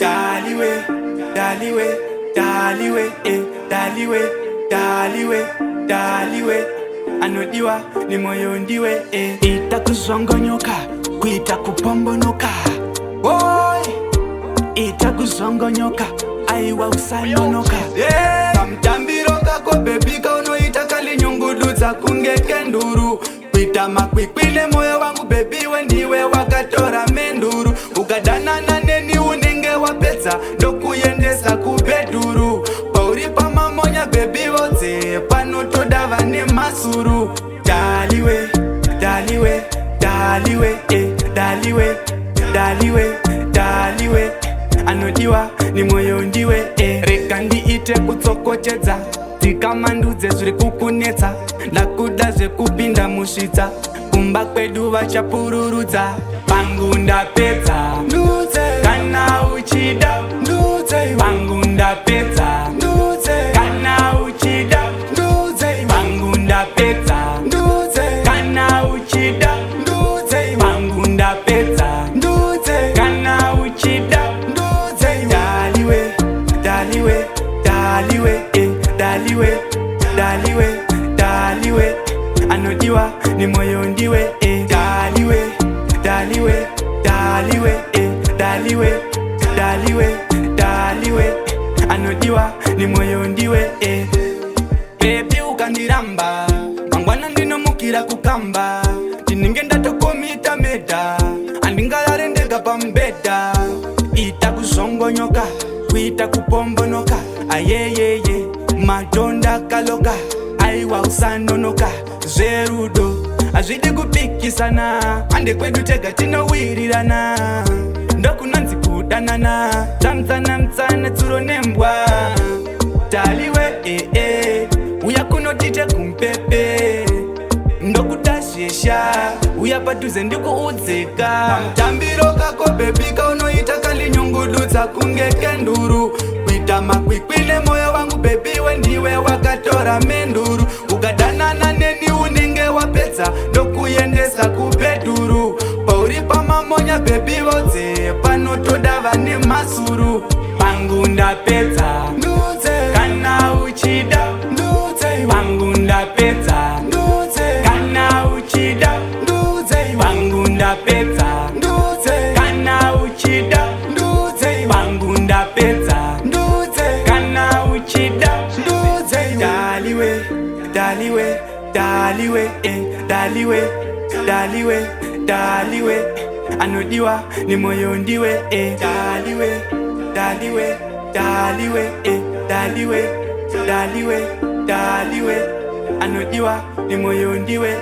Daliwe, daliwe, daliwe, daliwe, daliwe, daliwe. Anodiwa ni moyo ndiwe, itakuzongonyoka, kuita kupombonoka. Boy, itakuzongonyoka, aiwa usanonoka. Kamtambiro kako baby kauno itakali nyungudutsa kungeke nduru. Kuita makwikwile moyo wangu baby wendiwe wakatora menduru. Ukadanana neni unenge wapeza ndokuyendesa kubeduru. Pauri pamamonya baby wote panotodava ne masuru. Daliwe, daliwe, daliwe, daliwe, daliwe, daliwe. Anodiwa ni moyo ndiwe, reka ndiite kutsokochedza dzikamandudze zviri kukunetsa. Ndakuda zvekupinda musvitsa, kumba kwedu vachapururudza. Pangu ndapedza ndudze kana uchida ndudze. Pangu ndapedza ndudze kana uchida ndudze. Pangu ndapedza ndudze kana uchida ndudze. Pangu ndapedza ndudze kana uchida ndudze. Daliwe, daliwe, daliwe, daliwe, daliwe, daliwe. Anodiwa ni moyo ndiwe, daliwe, daliwe, daliwe, daliwe, daliwe, daliwe. Anodiwa ni moyo ndiwe, baby ukandiramba mangwana ndinomukira kukamba. Ndinenge ndatokomita meda, andingalale ndega pambeda. Itakuzongonyoka, kuita kupombonoka. Ayeyeye, madonda kaloka, aiwa usanonoka. Zerudo, azvidi kupikisana, ande kwedu tega tinowirirana. Ndokunonzi kudanana, tamzana mtsana tsuro nembwa. Daliwe, uya kunotite kumpepe. Ndokudashesha, uya padhuze ndikuudzeka. Tambiro kako baby kaunoita kalinyungudutsa kungeke nduru. Kuita makwikwile moyo wangu baby wendiwe wakatora menduru. Ukadanana neni unenge wapedza ndokuyendesa kubeduru. Pauri pamamonya baby vote panotodava ne masuru. Pangu ndapedza ndudze kana uchida ndudze. Pangu ndapedza ndudze kana uchida ndudze. Pangu ndapedza ndudze kana uchida ndudze. Pangu ndapedza ndudze kana uchida ndudze. Daliwe, daliwe, daliwe, daliwe, daliwe, daliwe. Anodiwa ni moyo ndiwe, daliwe, daliwe, daliwe, daliwe, daliwe, daliwe. Anodiwa ni moyo ndiwe,